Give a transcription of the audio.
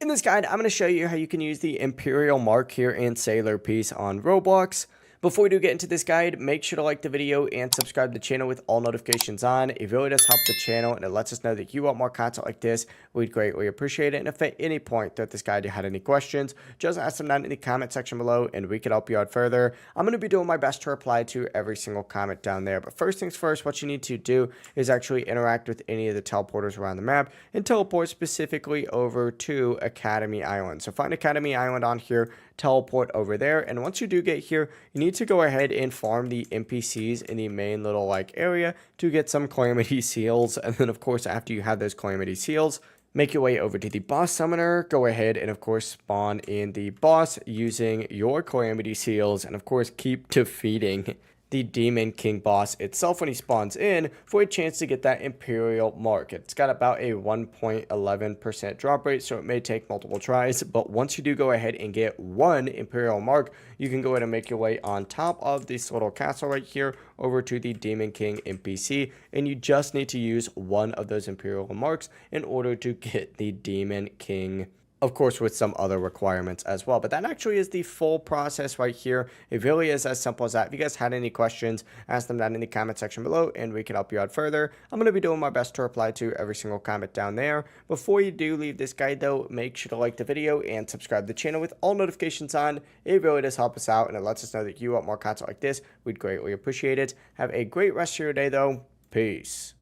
In this guide, I'm going to show you how you can use the Imperial Mark here in Sailor Piece on Roblox. Before we do get into this guide, make sure to like the video and subscribe to the channel with all notifications on. It really does help the channel and it lets us know that you want more content like this. We'd greatly appreciate it. And if at any point throughout this guide you had any questions, just ask them down in the comment section below and we could help you out further. I'm going to be doing my best to reply to every single comment down there. But first things first, what you need to do is actually interact with any of the teleporters around the map and teleport specifically over to Academy Island. So find Academy Island on here, teleport over there, and once you do get here, you need to go ahead and farm the NPCs in the main little like area to get some calamity seals. And then of course, after you have those calamity seals, make your way over to the boss summoner, go ahead and of course spawn in the boss using your calamity seals, and of course keep defeating the Demon King boss itself when he spawns in for a chance to get that Imperial Mark. It's got about a 1.11% drop rate, so it may take multiple tries, but once you do go ahead and get one Imperial Mark, you can go ahead and make your way on top of this little castle right here over to the Demon King NPC, and you just need to use one of those Imperial Marks in order to get the Demon King, of course with some other requirements as well. But that actually is the full process right here. It really is as simple as that. If you guys had any questions, ask them down in the comment section below and we can help you out further. I'm going to be doing my best to reply to every single comment down there. Before you do leave this guide though, make sure to like the video and subscribe to the channel with all notifications on. It really does help us out and it lets us know that you want more content like this. We'd greatly appreciate it. Have a great rest of your day though. Peace.